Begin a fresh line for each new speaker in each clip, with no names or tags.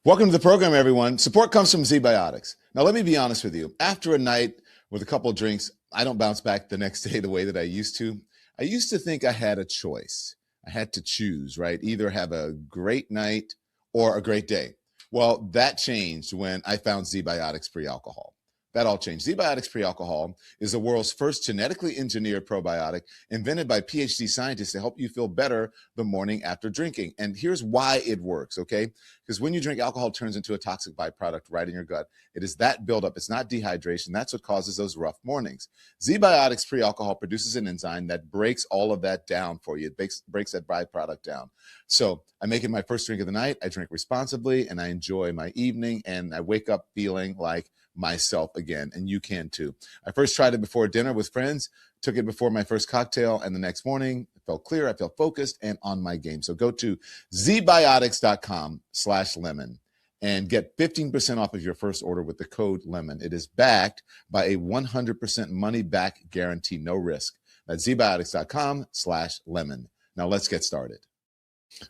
Welcome to the program, everyone. Support comes from ZBiotics. Now, let me be honest with you. After a night with a couple of drinks, I don't bounce back the next day the way that I used to. I used to think I had a choice. I had to choose, right? Either have a great night or a great day. Well, that changed when I found ZBiotics pre-alcohol. That all changed. ZBiotics pre-alcohol is the world's first genetically engineered probiotic invented by PhD scientists to help you feel better the morning after drinking. And here's why it works, okay? Because when you drink alcohol, it turns into a toxic byproduct right in your gut. It is that buildup. It's not dehydration. That's what causes those rough mornings. ZBiotics pre-alcohol produces an enzyme that breaks all of that down for you. It breaks that byproduct down. So I make it my first drink of the night. I drink responsibly, and I enjoy my evening, and I wake up feeling like myself again, and you can too. I first tried it before dinner with friends, took it before my first cocktail, and the next morning I felt clear, I felt focused, and on my game. So go to zbiotics.com/lemon and get 15% off of your first order with the code LEMON. It is backed by a 100% money back guarantee, no risk. That's zbiotics.com/lemon. Now let's get started.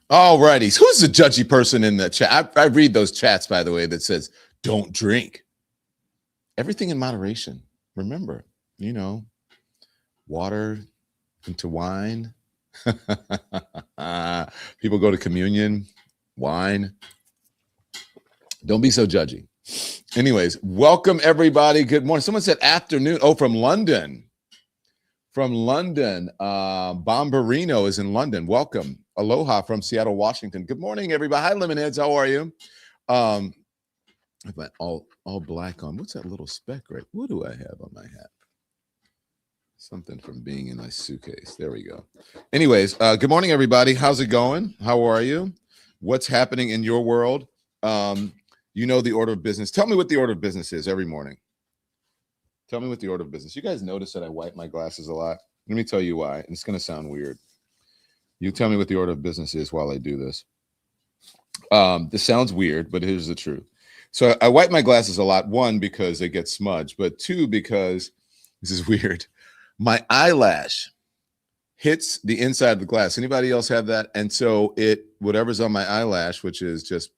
All righty. Who's the judgy person in the chat? I read those chats, by the way, that says, don't drink. Everything in moderation. Remember, water into wine. People go to communion, wine. Don't be so judgy. Anyways, welcome everybody. Good morning. Someone said afternoon. Oh, from London. From London. Bomberino is in London. Welcome. Aloha from Seattle, Washington. Good morning, everybody. Hi, Lemonheads. How are you? I've got all black on. What's that little speck right? What do I have on my hat? Something from being in my suitcase. There we go. Anyways, good morning, everybody. How's it going? How are you? What's happening in your world? You know the order of business. Tell me what the order of business is every morning. Tell me what the order of business. You guys notice that I wipe my glasses a lot? Let me tell you why. And it's going to sound weird. You tell me what the order of business is while I do this. This sounds weird, but here's the truth. So I wipe my glasses a lot, one, because they get smudged, but two, because this is weird. My eyelash hits the inside of the glass. Anybody else have that? And so whatever's on my eyelash, which is just,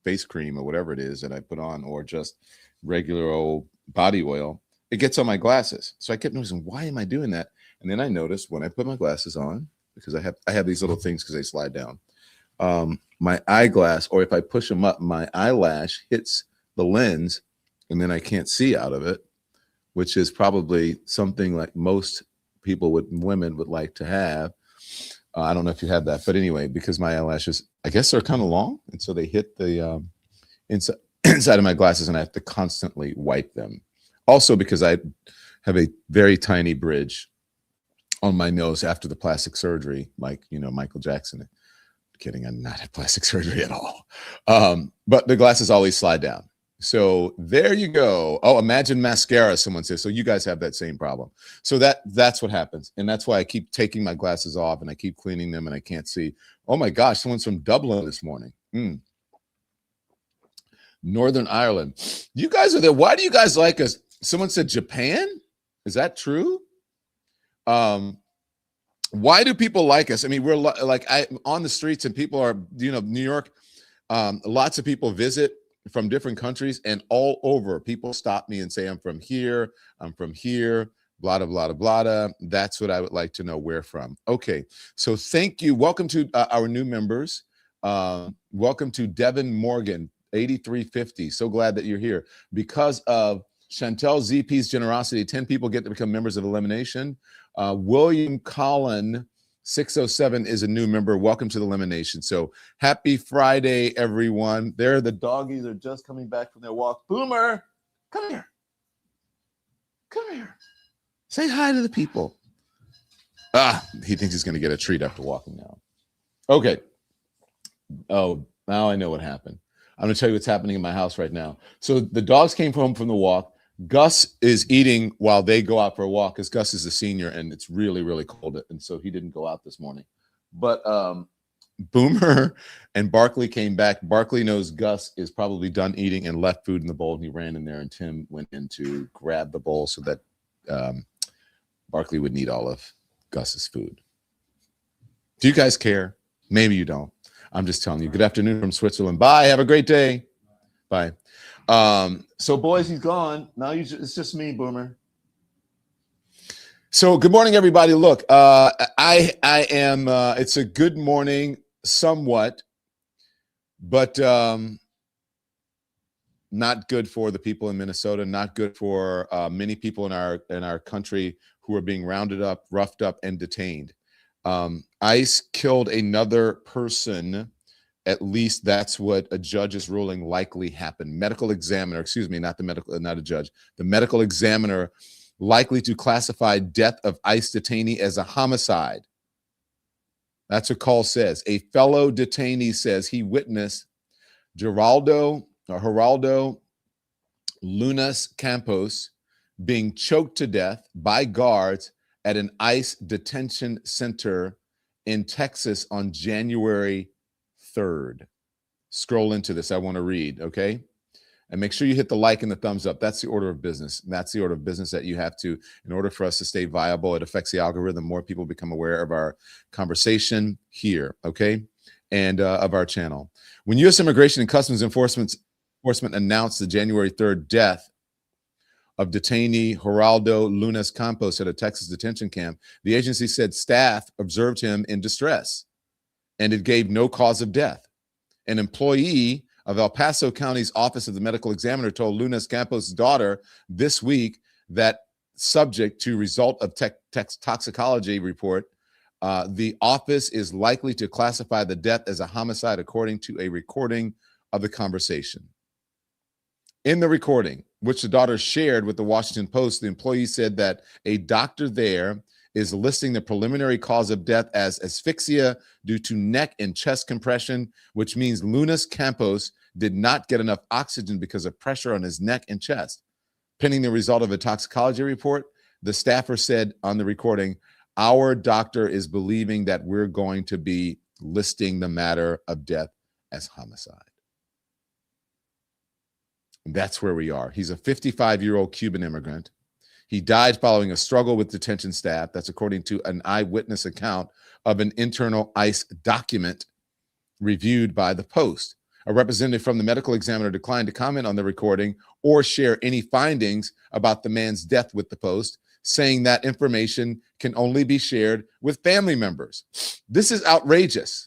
face cream or whatever it is that I put on, or just regular old body oil, it gets on my glasses. So I kept noticing, why am I doing that? And then I noticed when I put my glasses on, because I have these little things because they slide down. My eyeglass, or if I push them up, my eyelash hits the lens and then I can't see out of it, which is probably something like most women would like to have. I don't know if you have that, but anyway, because my eyelashes, I guess they're kind of long. And so they hit the inside of my glasses and I have to constantly wipe them. Also because I have a very tiny bridge on my nose after the plastic surgery, like, Michael Jackson. Kidding, I'm not at plastic surgery at all. But the glasses always slide down. So there you go. Oh, imagine mascara, someone says. So you guys have that same problem. So that's what happens. And that's why I keep taking my glasses off and I keep cleaning them and I can't see. Oh my gosh, someone's from Dublin this morning. Northern Ireland. You guys are there. Why do you guys like us? Someone said Japan. Is that true? Why do people like us? I mean, we're like on the streets and people are, New York, lots of people visit from different countries and all over. People stop me and say, I'm from here, blah, blah, blah, blah. That's what I would like to know where from. Okay, so thank you. Welcome to our new members. Welcome to Devin Morgan, 8350. So glad that you're here. Because of Chantel ZP's generosity, 10 people get to become members of Elimination. William Collin 607 is a new member. Welcome to the Elimination. So happy Friday, everyone. There, the doggies are just coming back from their walk. Boomer, come here. Come here. Say hi to the people. He thinks he's going to get a treat after walking now. Okay. Oh, now I know what happened. I'm going to tell you what's happening in my house right now. So the dogs came home from the walk. Gus is eating while they go out for a walk because Gus is a senior and it's really, really cold. And so he didn't go out this morning. But Boomer and Barkley came back. Barkley knows Gus is probably done eating and left food in the bowl. And he ran in there and Tim went in to grab the bowl so that Barkley would need all of Gus's food. Do you guys care? Maybe you don't. I'm just telling you. Good afternoon from Switzerland. Bye. Have a great day. Bye. So boys, he's gone. Now it's just me, Boomer. So good morning, everybody. Look, I am, it's a good morning somewhat, but not good for the people in Minnesota, not good for many people in our country who are being rounded up, roughed up, and detained. ICE killed another person. At least that's what a judge is ruling likely happened. Medical examiner, excuse me, not a judge. The medical examiner likely to classify death of ICE detainee as a homicide. That's what Call says. A fellow detainee says he witnessed Geraldo Lunas Campos being choked to death by guards at an ICE detention center in Texas on January 3rd. Scroll into this. I want to read, okay? And make sure you hit the like and the thumbs up. That's the order of business. That's the order of business that you have to, in order for us to stay viable. It affects the algorithm. More people become aware of our conversation here, okay? And of our channel. When U.S. Immigration and Customs Enforcement announced the January 3rd death of detainee Geraldo Lunas Campos at a Texas detention camp, the agency said staff observed him in distress, and it gave no cause of death. An employee of El Paso County's Office of the Medical Examiner told Lunas Campos' daughter this week that, subject to result of toxicology report, the office is likely to classify the death as a homicide, according to a recording of the conversation. In the recording, which the daughter shared with the Washington Post, the employee said that a doctor there is listing the preliminary cause of death as asphyxia due to neck and chest compression, which means Lunas Campos did not get enough oxygen because of pressure on his neck and chest. Pending the result of a toxicology report, the staffer said on the recording, "Our doctor is believing that we're going to be listing the matter of death as homicide." And that's where we are. He's a 55-year-old Cuban immigrant. He died following a struggle with detention staff. That's according to an eyewitness account of an internal ICE document reviewed by the Post. A representative from the medical examiner declined to comment on the recording or share any findings about the man's death with the Post, saying that information can only be shared with family members. This is outrageous.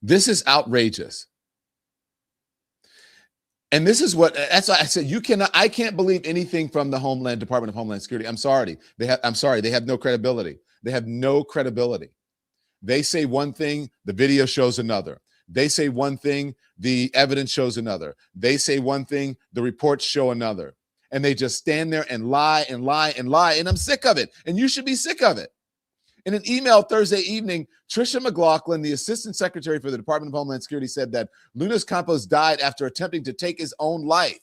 This is outrageous. And this is what, that's why I said, I can't believe anything from the Department of Homeland Security. I'm sorry. They have no credibility. They have no credibility. They say one thing, the video shows another. They say one thing, the evidence shows another. They say one thing, the reports show another. And they just stand there and lie and lie and lie. And I'm sick of it. And you should be sick of it. In an email Thursday evening, Tricia McLaughlin, the Assistant Secretary for the Department of Homeland Security, said that Lunas Campos died after attempting to take his own life.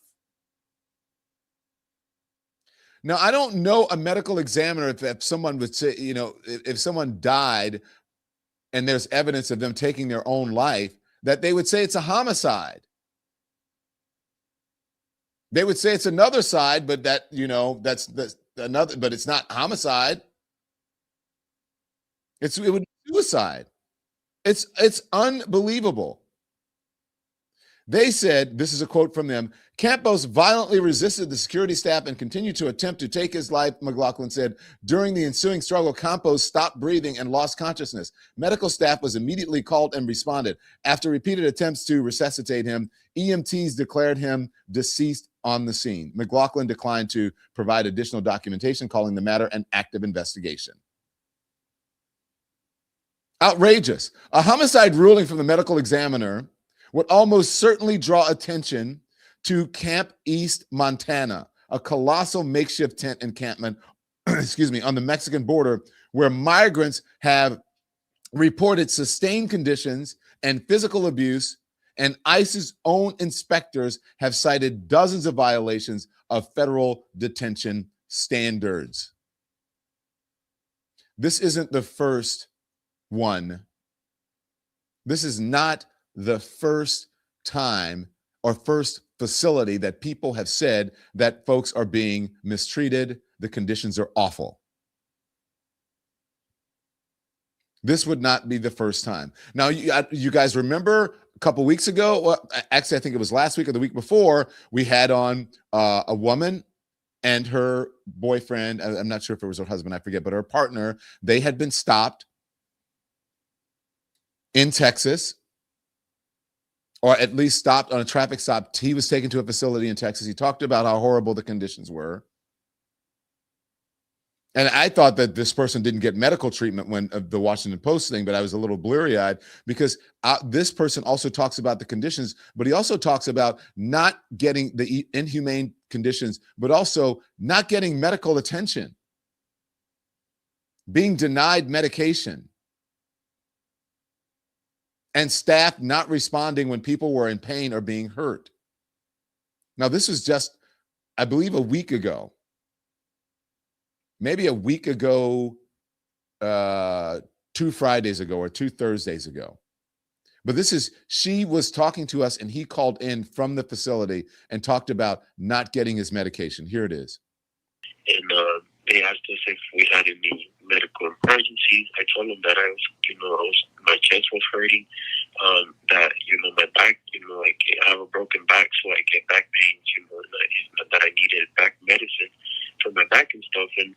Now, I don't know a medical examiner if someone would say, if someone died and there's evidence of them taking their own life, that they would say it's a homicide. They would say it's another side, but that's another, but it's not homicide. It would be suicide. It's unbelievable. They said, this is a quote from them, Campos violently resisted the security staff and continued to attempt to take his life, McLaughlin said. During the ensuing struggle, Campos stopped breathing and lost consciousness. Medical staff was immediately called and responded. After repeated attempts to resuscitate him, EMTs declared him deceased on the scene. McLaughlin declined to provide additional documentation, calling the matter an active investigation. Outrageous. A homicide ruling from the medical examiner would almost certainly draw attention to Camp East, Montana, a colossal makeshift tent encampment, on the Mexican border, where migrants have reported sustained conditions and physical abuse, and ICE's own inspectors have cited dozens of violations of federal detention standards. This isn't the first one. This is not the first time or first facility that people have said that folks are being mistreated. The conditions are awful. This would not be the first time. Now, you guys remember a couple weeks ago, well, actually, I think it was last week or the week before, we had on a woman and her boyfriend. I'm not sure if it was her husband, I forget, but her partner. They had been stopped in Texas, or at least stopped on a traffic stop. He was taken to a facility in Texas. He talked about how horrible the conditions were. And I thought that this person didn't get medical treatment when the Washington Post thing, but I was a little bleary-eyed because this person also talks about the conditions, but he also talks about not getting the inhumane conditions, but also not getting medical attention, being denied medication, and staff not responding when people were in pain or being hurt. Now, this was just, I believe, a week ago. Maybe a week ago, 2 Fridays ago or 2 Thursdays ago. But she was talking to us and he called in from the facility and talked about not getting his medication. Here it is.
And they asked us if we had any medical emergencies. I told them that my chest was hurting, that, my back, I have a broken back, so I get back pains, and that I needed back medicine for my back and stuff. And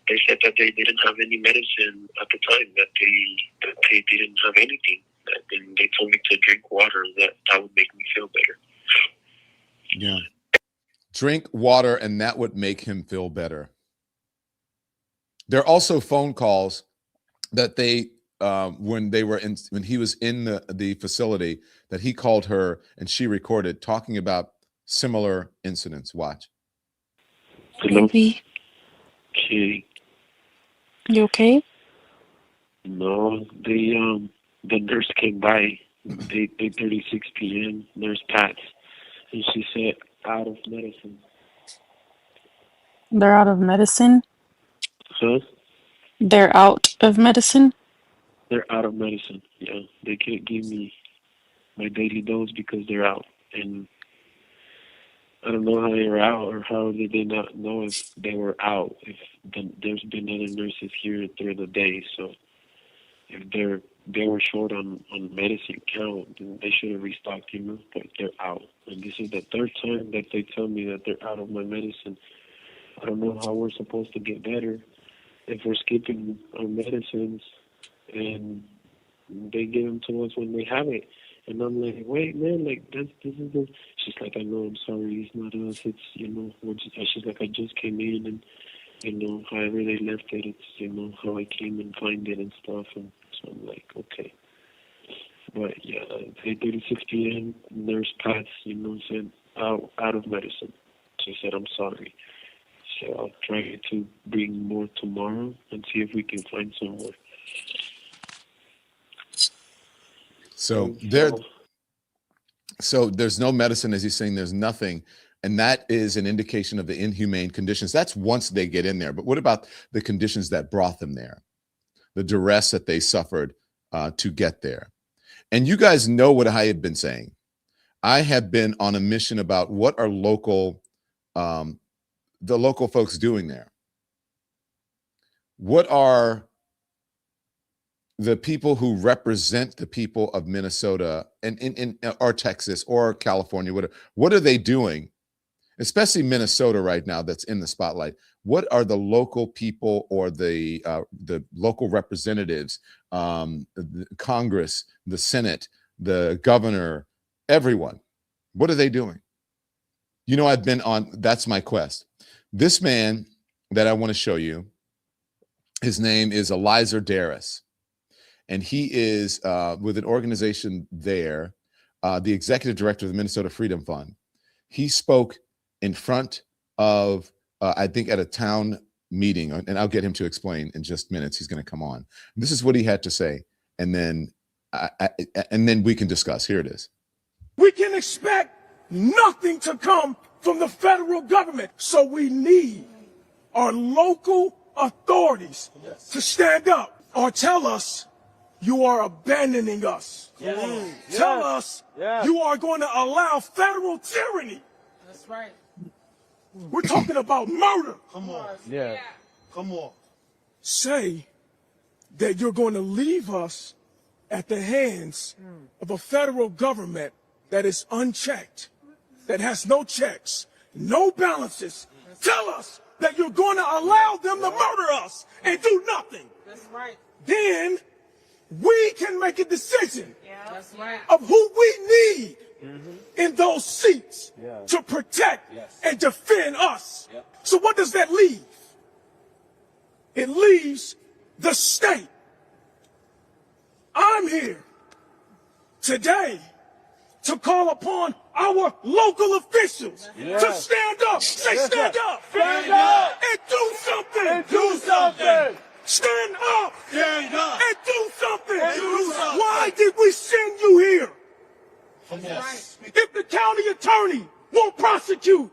they said that they didn't have any medicine at the time, that they didn't have anything. And they told me to drink water, that would make me feel better.
Yeah. Drink water, and that would make him feel better. There are also phone calls that they, when he was in the facility, that he called her and she recorded talking about similar incidents. Watch.
Hello.
Baby,
Okay.
you okay?
No, the nurse came by 8:36 p.m. Nurse Pat, and she said out of medicine.
They're out of medicine?
Huh?
They're out of medicine?
They're out of medicine. Yeah, they can't give me my daily dose because they're out, and I don't know how they were out, or how did they not know if they were out. There's been other nurses here through the day, so if they were short on medicine count, then they should have restocked, but they're out. And this is the third time that they tell me that they're out of my medicine. I don't know how we're supposed to get better if we're skipping our medicines and they give them to us when they have it. And I'm like, wait, man, this is the... She's like, I know, I'm sorry, it's not us, it's, she's like, I just came in and, however they left it, it's, how I came and find it and stuff. And so I'm like, okay. But yeah, 8:36 p.m., Nurse Pat, said, out of medicine. She said, I'm sorry. So I'll try to bring more tomorrow and see if we can find some more.
So there's no medicine, as he's saying, there's nothing. And that is an indication of the inhumane conditions. That's once they get in there. But what about the conditions that brought them there? The duress that they suffered to get there. And you guys know what I have been saying. I have been on a mission about what are the local folks doing there. What are the people who represent the people of Minnesota and or Texas or California, what are they doing, especially Minnesota right now that's in the spotlight? What are the local people or the local representatives, the Congress, the Senate, the governor, everyone? What are they doing? I've been on, that's my quest. This man that I want to show you, his name is Eliezer Darris. And he is with an organization there, the executive director of the Minnesota Freedom Fund. He spoke in front of, I think, at a town meeting, and I'll get him to explain in just minutes. He's going to come on. This is what he had to say, and then we can discuss. Here it is.
We can expect nothing to come from the federal government, so we need our local authorities to stand up or tell us you are abandoning us. Yes. Tell us you are going to allow federal tyranny.
That's right.
We're talking about murder.
Come on.
Say that you're going to leave us at the hands of a federal government that is unchecked, that has no checks, no balances. Tell us that you're going to allow them to murder us and do nothing.
That's right.
Then we can make a decision
That's right.
of who we need in those seats to protect and defend us. So what does that leave? It leaves the state. I'm here today to call upon our local officials to stand up. Say stand up.
Stand up.
And do something.
And do something.
Stand up.
Stand up.
And do something.
And do something.
Why did we send you here?
Yes.
If the county attorney won't prosecute,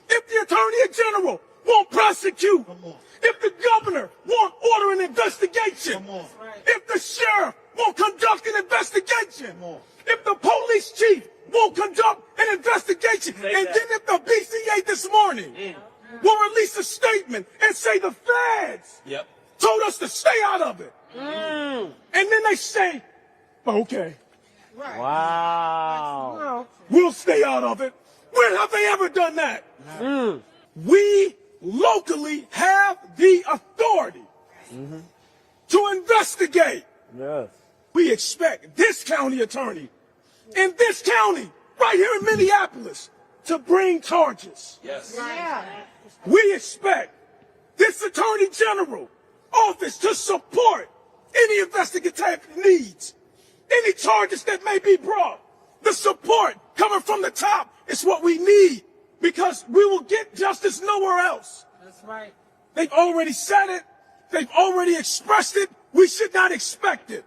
if the attorney general won't prosecute, if the governor won't order an investigation, if the sheriff won't conduct an investigation, if the police chief won't conduct an investigation, and then if the BCA this morning will release a statement and say the feds told us to stay out of it, and then they say, okay,
Wow.
we'll stay out of it. When have they ever done that? We locally have the authority to investigate.
Yes.
We expect this county attorney in this county, right here in Minneapolis, to bring charges.
Yeah.
We expect this attorney general office to support any investigative needs, any charges that may be brought. The support coming from the top is what we need, because we will get justice nowhere else.
That's right.
They've already said it. They've already expressed it. We should not expect it.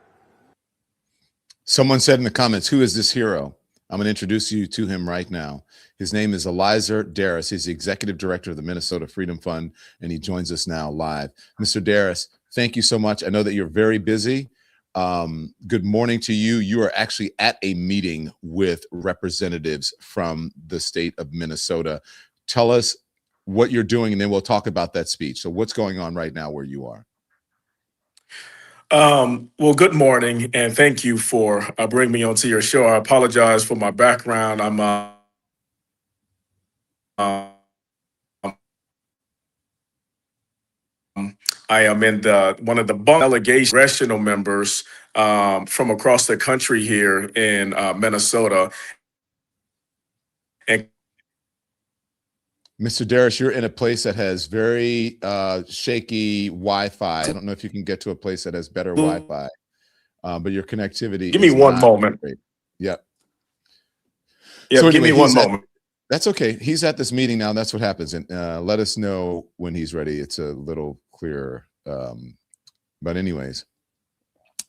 Someone said in the comments, who is this hero? I'm going to introduce you to him right now. His name is Eliezer Darris. He's the executive director of the Minnesota Freedom Fund, and he joins us now live. Mr. Darris, thank you so much. I know that you're very busy. Good morning to you. You are actually at a meeting with representatives from the state of Minnesota. Tell us what you're doing, and then we'll talk about that speech. So what's going on right now where you are?
Well, good morning, and thank you for bringing me onto your show. I apologize for my background. I am in one of the delegation congressional members from across the country here in Minnesota. And
Mr. Darris, you're in a place that has very shaky Wi-Fi. I don't know if you can get to a place that has better Wi-Fi, but your connectivity.
give me
is
one
not
moment.
great. Yep.
Yeah,
So
give
anyway,
me one
he's at-
moment.
That's okay. He's at this meeting now. That's what happens. And let us know when he's ready. It's a little clearer. But anyways,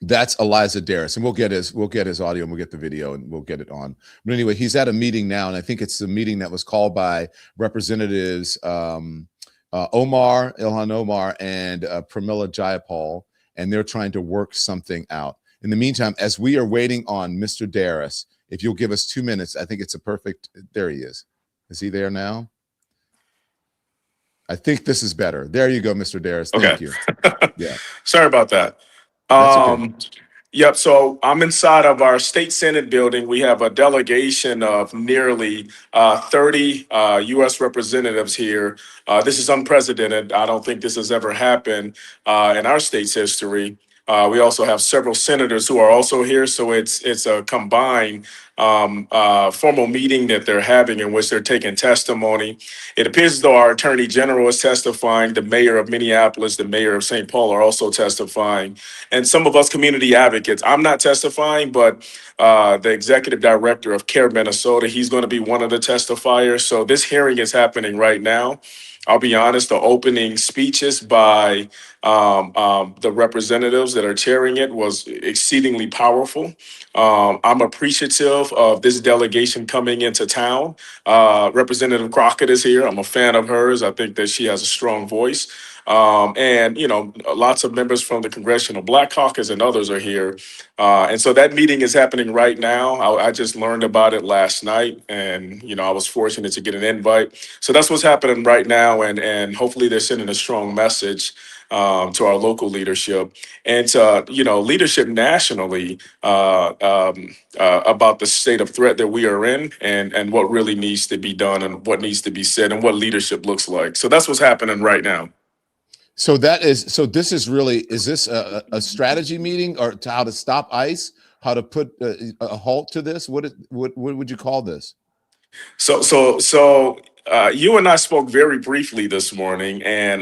that's Eliezer Darris, and we'll get his audio and we'll get the video and we'll get it on. But anyway, he's at a meeting now, and I think it's a meeting that was called by Representatives Ilhan Omar and Pramila Jayapal, and they're trying to work something out. In the meantime, as we are waiting on Mr. Darris, if you'll give us 2 minutes, I think it's a perfect. There he is. Is he there now? I think this is better. There you go, Mr. Darris. Thank you. Yeah.
Sorry about that.
That's okay.
Yep. So I'm inside of our state Senate building. We have a delegation of nearly 30 U.S. representatives here. This is unprecedented. I don't think this has ever happened in our state's history. We also have several senators who are also here. So it's a combined formal meeting that they're having in which they're taking testimony. It appears as though our attorney general is testifying. The mayor of Minneapolis, the mayor of St. Paul are also testifying. And some of us community advocates. I'm not testifying, but the executive director of CARE Minnesota, he's going to be one of the testifiers. So this hearing is happening right now. I'll be honest, the opening speeches by the representatives that are chairing it was exceedingly powerful. I'm appreciative of this delegation coming into town. Representative Crockett is here. I'm a fan of hers. I think that she has a strong voice. And lots of members from the Congressional Black Caucus and others are here. And so that meeting is happening right now. I just learned about it last night, and I was fortunate to get an invite. So that's what's happening right now, and hopefully they're sending a strong message to our local leadership and to leadership nationally about the state of threat that we are in, and what really needs to be done and what needs to be said and what leadership looks like. So that's what's happening right now.
So this is really, is this a strategy meeting, or to how to stop ICE, how to put a halt to this? What would you call this?
So you and I spoke very briefly this morning, and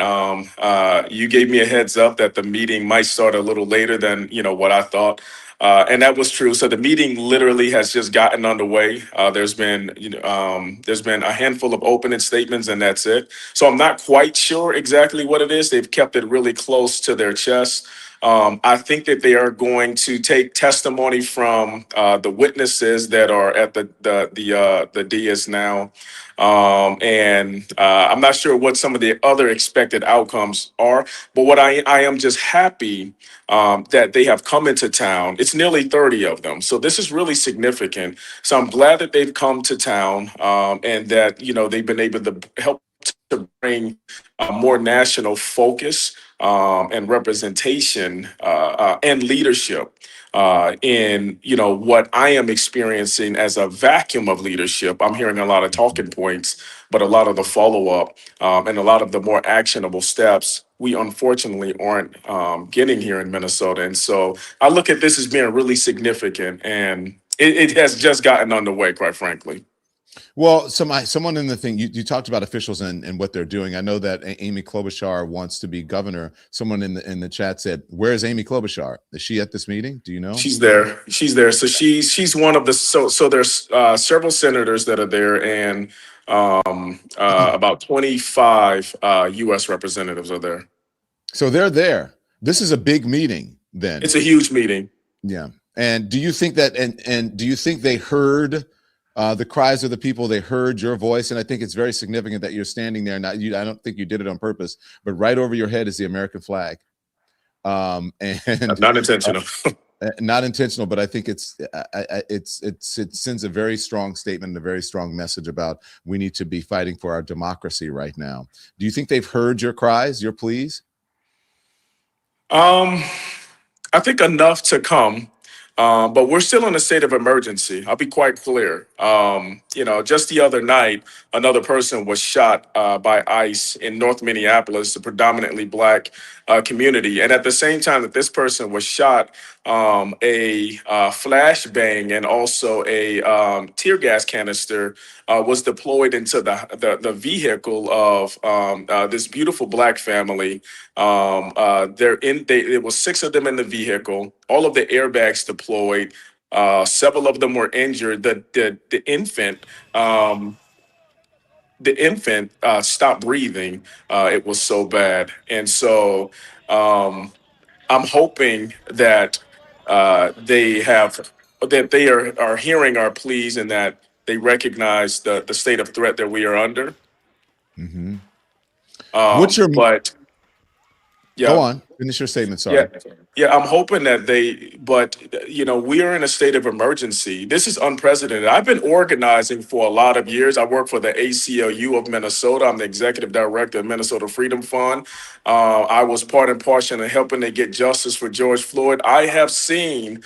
you gave me a heads up that the meeting might start a little later than what I thought, and that was true. So the meeting literally has just gotten underway. There's been a handful of opening statements, and that's it. So I'm not quite sure exactly what it is. They've kept it really close to their chest. I think that they are going to take testimony from the witnesses that are at the dais now, and I'm not sure what some of the other expected outcomes are. But what I am just happy that they have come into town. It's nearly 30 of them, so this is really significant. So I'm glad that they've come to town, and that they've been able to help to bring more national focus and representation and leadership in what I am experiencing as a vacuum of leadership. I'm hearing a lot of talking points, but a lot of the follow-up and a lot of the more actionable steps we unfortunately aren't getting here in Minnesota. And so I look at this as being really significant, and it has just gotten underway, quite frankly.
Well, someone in the thing, you talked about officials and what they're doing. I know that Amy Klobuchar wants to be governor. Someone in the chat said, "Where's Amy Klobuchar? Is she at this meeting? Do you know?"
She's there. So she's one of the so there's several senators that are there, and about 25 U.S. representatives are there.
So they're there. This is a big meeting. Then
it's a huge meeting.
Yeah. And do you think that and do you think they heard the cries of the people? They heard your voice? And I think it's very significant that you're standing there. I don't think you did it on purpose, but right over your head is the American flag. And
not intentional.
Not intentional, but I think it sends a very strong statement and a very strong message about we need to be fighting for our democracy right now. Do you think they've heard your cries, your pleas?
I think enough to come. But we're still in a state of emergency. I'll be quite clear. Just the other night, another person was shot by ICE in North Minneapolis, a predominantly Black community. And at the same time that this person was shot, a flashbang and also a tear gas canister was deployed into the vehicle of this beautiful Black family. There was 6 of them in the vehicle. All of the airbags deployed. Several of them were injured. The infant stopped breathing. It was so bad, and so I'm hoping that they are hearing our pleas, and that they recognize the state of threat that we are under.
Mm-hmm.
What's your
Yeah. Go on. Finish your statement. Sorry.
Yeah, I'm hoping that we are in a state of emergency. This is unprecedented. I've been organizing for a lot of years. I work for the ACLU of Minnesota. I'm the executive director of Minnesota Freedom Fund. I was part and parcel in helping to get justice for George Floyd. I have seen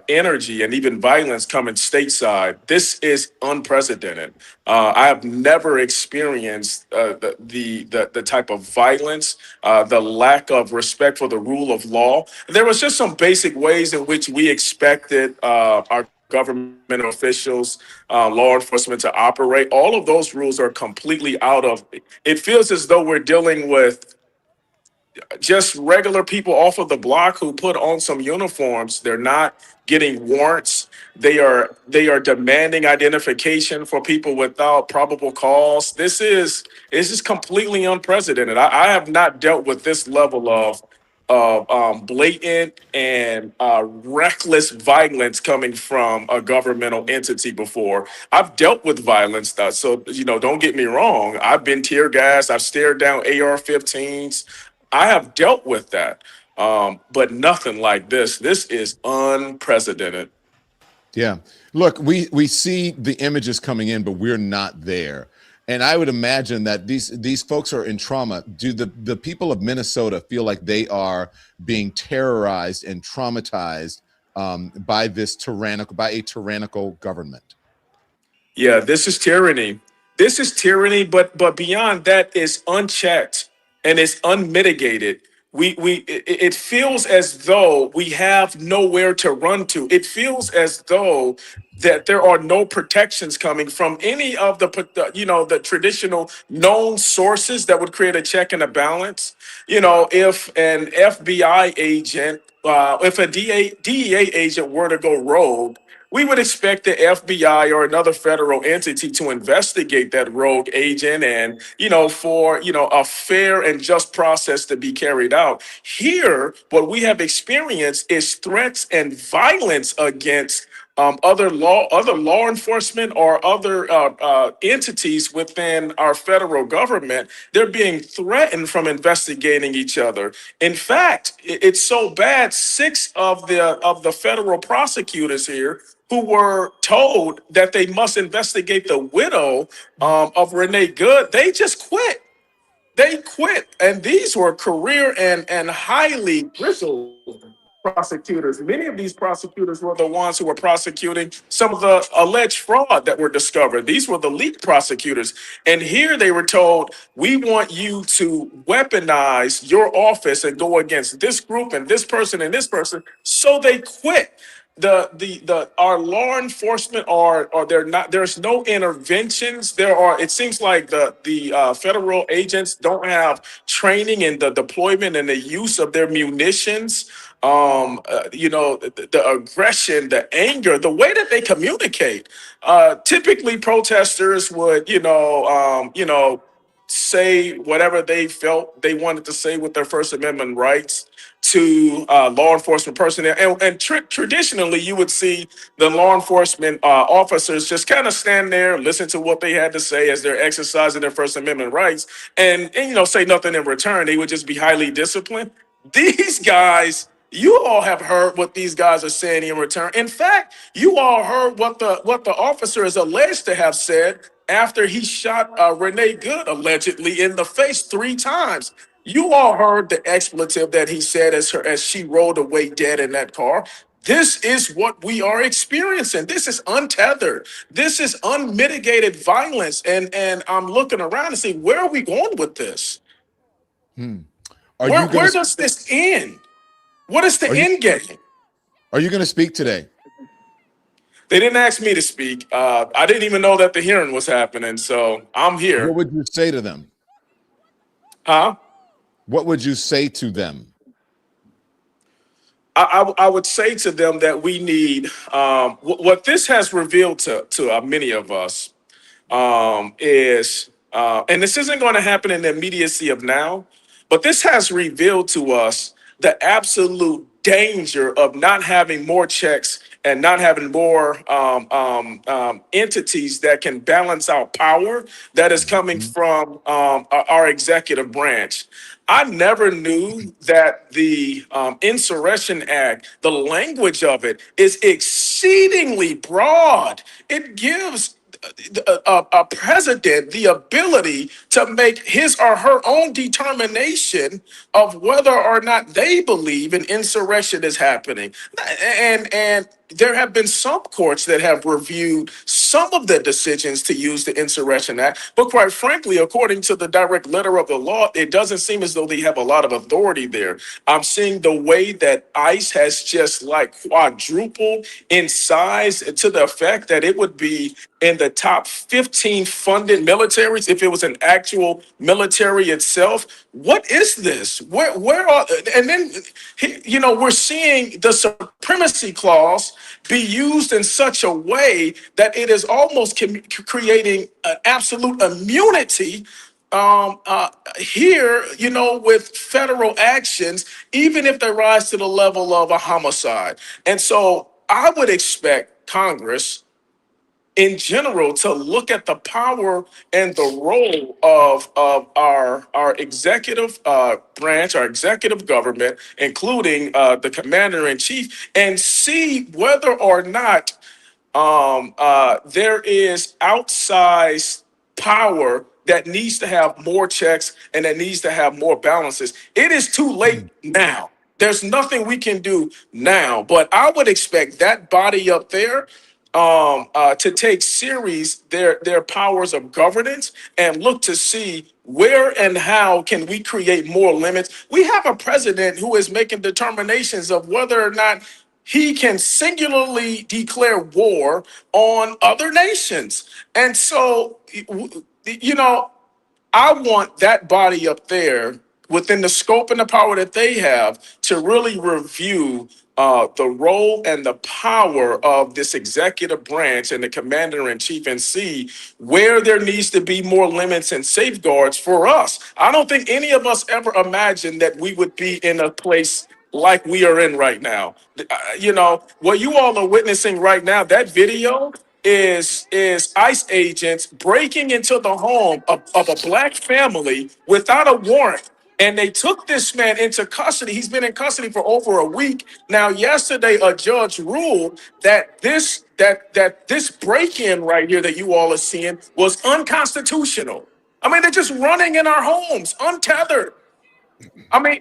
energy and even violence coming stateside. This is unprecedented. I have never experienced the type of violence, the lack of respect for the rule of law. There was just some basic ways in which we expected our government officials, law enforcement to operate. All of those rules are completely out of. It feels as though we're dealing with just regular people off of the block who put on some uniforms. They're not getting warrants. They are demanding identification for people without probable cause. This is completely unprecedented. I have not dealt with this level of of blatant and reckless violence coming from a governmental entity before. I've dealt with violence, so don't get me wrong. I've been tear gassed. I've stared down AR-15s. I have dealt with that, but nothing like this. This is unprecedented.
Yeah. Look, we see the images coming in, but we're not there. And I would imagine that these folks are in trauma. Do the people of Minnesota feel like they are being terrorized and traumatized by a tyrannical government?
Yeah, this is tyranny. This is tyranny, but beyond that is unchecked and it's unmitigated. It feels as though we have nowhere to run to. It feels as though that there are no protections coming from any of the traditional known sources that would create a check and a balance. If an FBI agent, if a DEA agent were to go rogue, we would expect the FBI or another federal entity to investigate that rogue agent and, for, a fair and just process to be carried out. Here, what we have experienced is threats and violence against other law enforcement or other entities within our federal government. They're being threatened from investigating each other. In fact, it's so bad. Six of the federal prosecutors here who were told that they must investigate the widow of Renee Good, they just quit. They quit. And these were career and highly grizzled prosecutors. Many of these prosecutors were the ones who were prosecuting some of the alleged fraud that were discovered. These were the lead prosecutors. And here they were told, we want you to weaponize your office and go against this group and this person and this person. So they quit. The our law enforcement are they're not, there's no interventions. It seems like the federal agents don't have training in the deployment and the use of their munitions. The aggression, the anger, the way that they communicate. Typically protesters would say whatever they felt they wanted to say with their First Amendment rights to law enforcement personnel. And traditionally, you would see the law enforcement officers just kind of stand there, listen to what they had to say as they're exercising their First Amendment rights, and say nothing in return. They would just be highly disciplined. These guys, you all have heard what these guys are saying in return. In fact, you all heard what the officer is alleged to have said after he shot Renee Good allegedly in the face 3 times. You all heard the expletive that he said as she rolled away dead in that car. This is what we are experiencing. This is untethered. This is unmitigated violence. And I'm looking around and saying, where are we going with this? Where does this end? What is the end game?
Are you going to speak today?
They didn't ask me to speak. I didn't even know that the hearing was happening, so I'm here.
What would you say to them?
Huh?
What would you say to them?
I would say to them that we need what this has revealed to many of us is, and this isn't going to happen in the immediacy of now, but this has revealed to us the absolute danger of not having more checks and not having more entities that can balance out power that is coming from our executive branch. I never knew that the Insurrection Act, the language of it is exceedingly broad. It gives a president the ability to make his or her own determination of whether or not they believe an insurrection is happening. And there have been some courts that have reviewed some of the decisions to use the Insurrection Act, but quite frankly, according to the direct letter of the law, it doesn't seem as though they have a lot of authority there. I'm seeing the way that ICE has just like quadrupled in size to the effect that it would be in the top 15 funded militaries if it was an actual military itself. What is this? Where are, and then, we're seeing the supremacy clause be used in such a way that it is almost creating an absolute immunity here, with federal actions, even if they rise to the level of a homicide. And so I would expect Congress in general to look at the power and the role of our executive branch, our executive government, including the commander in chief, and see whether or not there is outsized power that needs to have more checks and that needs to have more balances. It is too late now. There's nothing we can do now, but I would expect that body up there to take serious their powers of governance and look to see where and how can we create more limits. We have a president who is making determinations of whether or not he can singularly declare war on other nations. And so, I want that body up there within the scope and the power that they have to really review the role and the power of this executive branch and the commander in chief and see where there needs to be more limits and safeguards for us. I don't think any of us ever imagined that we would be in a place like we are in right now. What you all are witnessing right now, that video is ICE agents breaking into the home of a black family without a warrant. And they took this man into custody. He's been in custody for over a week. Now, yesterday, a judge ruled that this break-in right here that you all are seeing was unconstitutional. I mean, they're just running in our homes, untethered. I mean,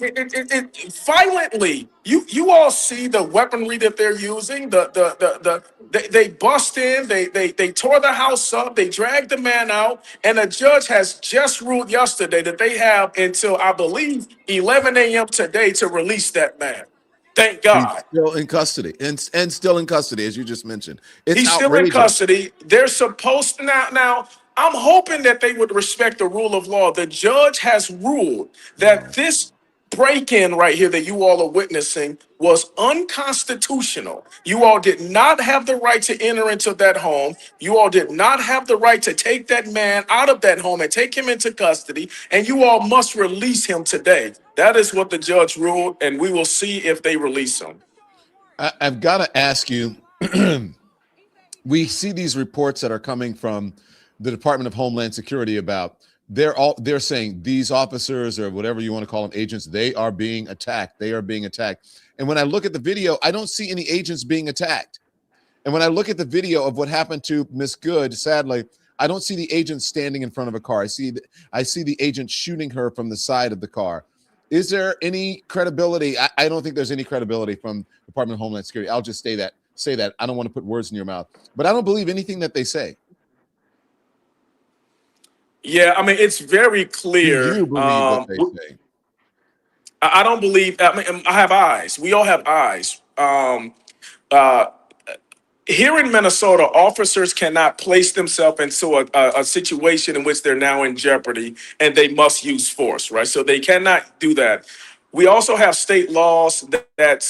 violently. You all see the weaponry that they're using. They bust in. They tore the house up. They dragged the man out, and a judge has just ruled yesterday that they have until, I believe, 11 a.m. today to release that man. Thank
He's
God.
still in custody and still in custody, as you just mentioned. It's
He's still in
outrageous.
custody. They're supposed to now. I'm hoping that they would respect the rule of law. The judge has ruled that this break-in right here that you all are witnessing was unconstitutional. You all did not have the right to enter into that home. You all did not have the right to take that man out of that home and take him into custody. And you all must release him today. That is what the judge ruled, and we will see if they release him.
I've got to ask you, we see these reports that are coming from the Department of Homeland Security about they're saying these officers, or whatever you want to call them, agents, they are being attacked. They are being attacked. And when I look at the video, I don't see any agents being attacked. And when I look at the video of what happened to Miss Good, sadly, I don't see the agent standing in front of a car. I see the agent shooting her from the side of the car. Is there any credibility? I don't think there's any credibility from Department of Homeland Security. I'll just say that. I don't want to put words in your mouth, but I don't believe anything that they say.
Yeah, I mean, it's very clear.
Do you believe what they say?
I don't believe. I mean, I have eyes. We all have eyes. Here in Minnesota, officers cannot place themselves into a situation in which they're now in jeopardy and they must use force, right? So they cannot do that. We also have state laws that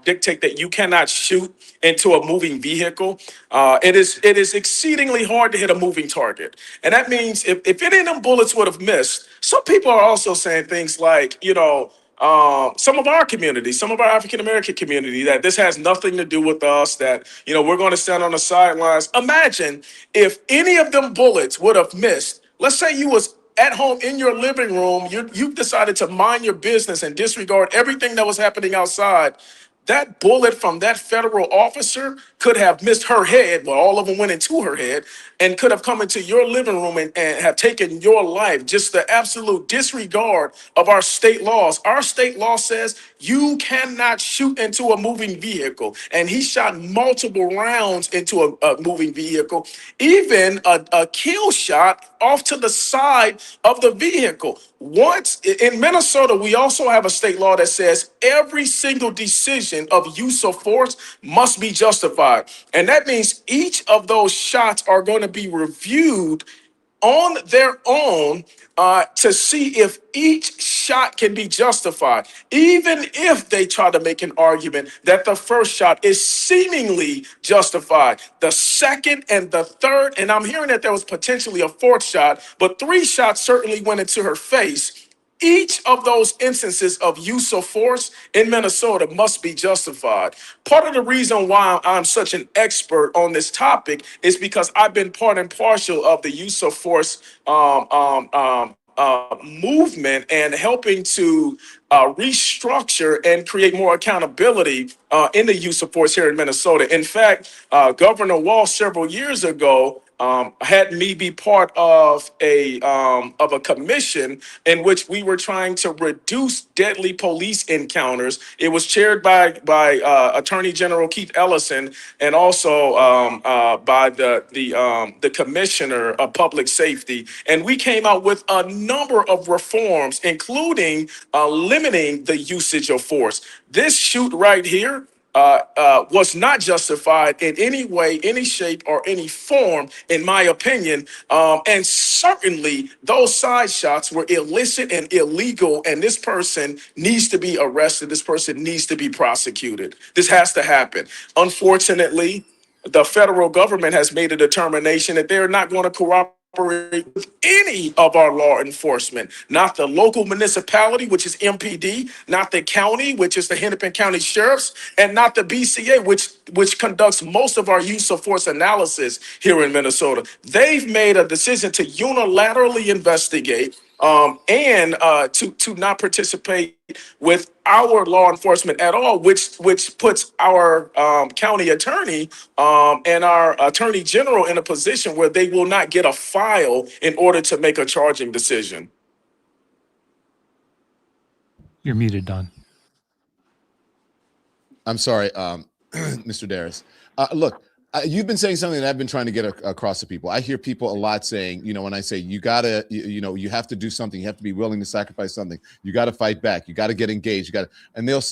dictate that you cannot shoot into a moving vehicle. It is exceedingly hard to hit a moving target, and that means if any of them bullets would have missed, some people are also saying things like, some of our community, some of our African American community, that this has nothing to do with us, that, we're going to stand on the sidelines. Imagine if any of them bullets would have missed. Let's say you was at home in your living room, you decided to mind your business and disregard everything that was happening outside. That bullet from that federal officer could have missed her head. Well, all of them went into her head, and could have come into your living room and have taken your life. Just the absolute disregard of our state laws. Our state law says you cannot shoot into a moving vehicle. And he shot multiple rounds into a moving vehicle, even a kill shot off to the side of the vehicle. Once in Minnesota, we also have a state law that says every single decision of use of force must be justified. And that means each of those shots are going to be reviewed on their own to see if each shot can be justified, even if they try to make an argument that the first shot is seemingly justified. The second and the third, and I'm hearing that there was potentially a fourth shot, but 3 shots certainly went into her face. Each of those instances of use of force in Minnesota must be justified. Part of the reason why I'm such an expert on this topic is because I've been part and parcel of the use of force movement and helping to restructure and create more accountability in the use of force here in Minnesota. In fact, Governor Walsh several years ago had me be part of a commission in which we were trying to reduce deadly police encounters. It was chaired by Attorney General Keith Ellison and also by the Commissioner of Public Safety. And we came out with a number of reforms, including limiting the usage of force. This shoot right here was not justified in any way, any shape, or any form, in my opinion. And certainly those side shots were illicit and illegal, and this person needs to be arrested. This person needs to be prosecuted. This has to happen. Unfortunately, the federal government has made a determination that they're not going to cooperate with any of our law enforcement, not the local municipality, which is MPD, not the county, which is the Hennepin County Sheriffs, and not the BCA, which conducts most of our use of force analysis here in Minnesota. They've made a decision to unilaterally investigate and to not participate with our law enforcement at all, which puts our county attorney and our attorney general in a position where they will not get a file in order to make a charging decision.
You're muted, Don.
I'm sorry, Mr. Darris. Look, you've been saying something that I've been trying to get across to people. I hear people a lot saying, when I say you gotta, you have to do something, you have to be willing to sacrifice something, you got to fight back, you got to get engaged, and they'll,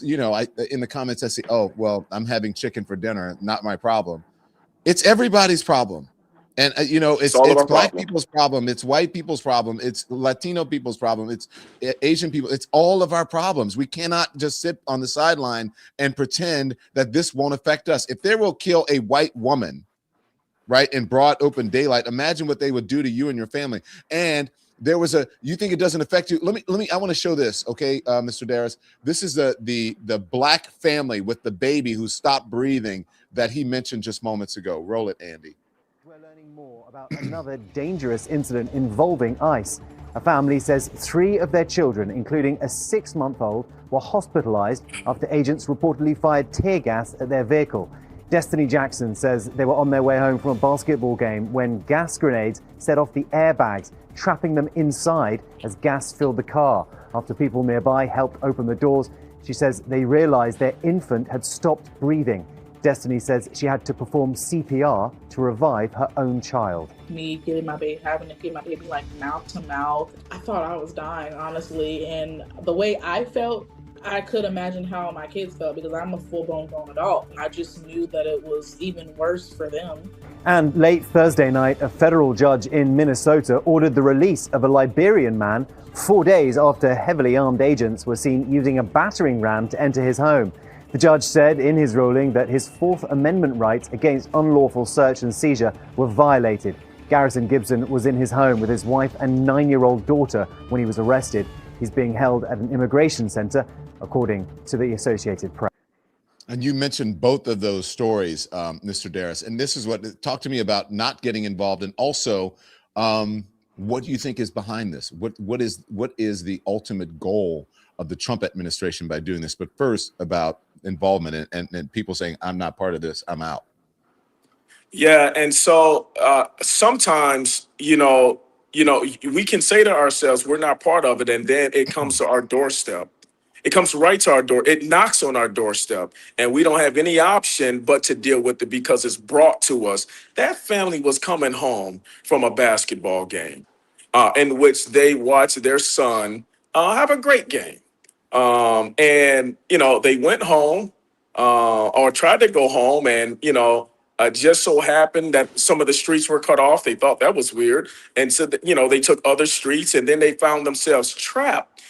in the comments I say, oh, well, I'm having chicken for dinner, not my problem. It's everybody's problem. And, it's Black people's problem. It's white people's problem. It's Latino people's problem. It's Asian people. It's all of our problems. We cannot just sit on the sideline and pretend that this won't affect us. If they will kill a white woman, right, in broad open daylight, imagine what they would do to you and your family. And you think it doesn't affect you? I want to show this, okay, Mr. Darris. This is the Black family with the baby who stopped breathing that he mentioned just moments ago. Roll it, Andy.
We're learning more about another dangerous incident involving ICE. A family says 3 of their children, including a 6-month-old, were hospitalized after agents reportedly fired tear gas at their vehicle. Destiny Jackson says they were on their way home from a basketball game when gas grenades set off the airbags, trapping them inside as gas filled the car. After people nearby helped open the doors, she says they realized their infant had stopped breathing. Destiny says she had to perform CPR to revive her own child.
Me getting my baby, having to get my baby like mouth to mouth. I thought I was dying, honestly. And the way I felt, I could imagine how my kids felt because I'm a full-blown grown adult. I just knew that it was even worse for them.
And late Thursday night, a federal judge in Minnesota ordered the release of a Liberian man 4 days after heavily armed agents were seen using a battering ram to enter his home. The judge said in his ruling that his Fourth Amendment rights against unlawful search and seizure were violated. Garrison Gibson was in his home with his wife and 9-year-old daughter when he was arrested. He's being held at an immigration center, according to the Associated Press.
And you mentioned both of those stories, Mr. Darris. And this is talk to me about not getting involved, and also what do you think is behind this? What is the ultimate goal of the Trump administration by doing this? But first, about involvement and people saying, I'm not part of this, I'm out.
Yeah, and so sometimes, we can say to ourselves, we're not part of it, and then it comes to our doorstep. It comes right to our door. It knocks on our doorstep, and we don't have any option but to deal with it because it's brought to us. That family was coming home from a basketball game in which they watched their son have a great game. And, they went home or tried to go home, and, just so happened that some of the streets were cut off. They thought that was weird. And so, they took other streets, and then they found themselves trapped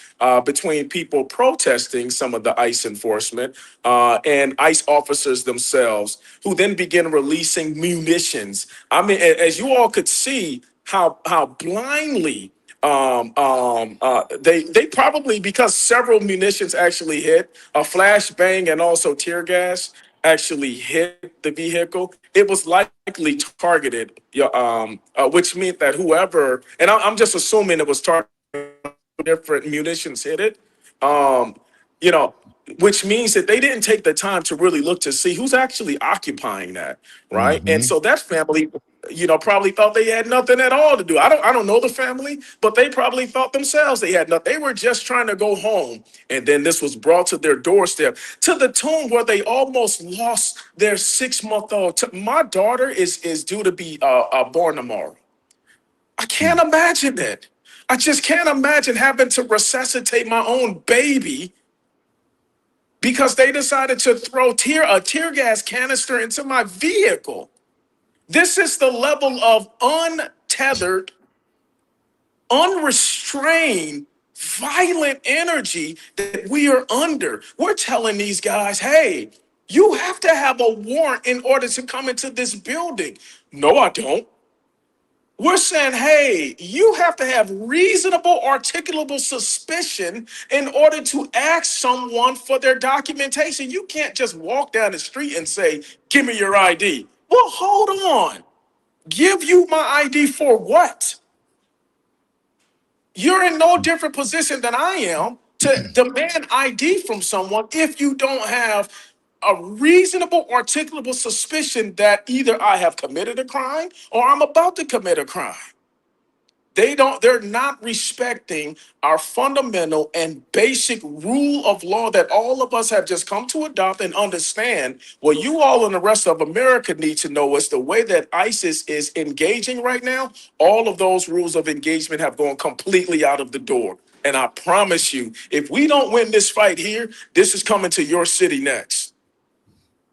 between people protesting some of the ICE enforcement and ICE officers themselves, who then begin releasing munitions. I mean, as you all could see, how blindly they probably, because several munitions actually hit, a flashbang and also tear gas actually hit the vehicle, it was likely targeted, which meant that whoever, and I'm just assuming it was targeted, different munitions hit it, you know, which means that they didn't take the time to really look to see who's actually occupying that, right? And so that family, probably thought they had nothing at all to do. I don't know the family, but they probably thought themselves they had nothing. They were just trying to go home, and then this was brought to their doorstep, to the tune where they almost lost their 6-month-old. My daughter is due to be born tomorrow. I can't imagine it. I just can't imagine having to resuscitate my own baby because they decided to throw a tear gas canister into my vehicle. This is the level of untethered, unrestrained, violent energy that we are under. We're telling these guys, hey, you have to have a warrant in order to come into this building. No, I don't. We're saying, hey, you have to have reasonable, articulable suspicion in order to ask someone for their documentation. You can't just walk down the street and say, give me your ID. Well, hold on. Give you my ID for what? You're in no different position than I am to demand ID from someone if you don't have a reasonable, articulable suspicion that either I have committed a crime or I'm about to commit a crime. They're not respecting our fundamental and basic rule of law that all of us have just come to adopt and understand. What you all and the rest of America need to know is the way that ISIS is engaging right now, all of those rules of engagement have gone completely out of the door. And I promise you, if we don't win this fight here, this is coming to your city next.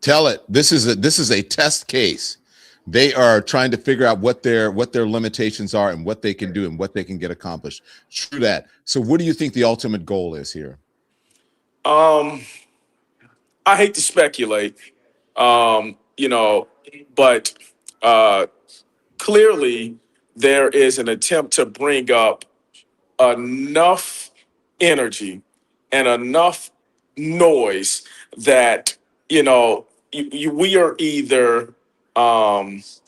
Tell it. This is a test case. They are trying to figure out what their limitations are and what they can do and what they can get accomplished. True that. So what do you think the ultimate goal is here?
I hate to speculate, but clearly there is an attempt to bring up enough energy and enough noise that, we are either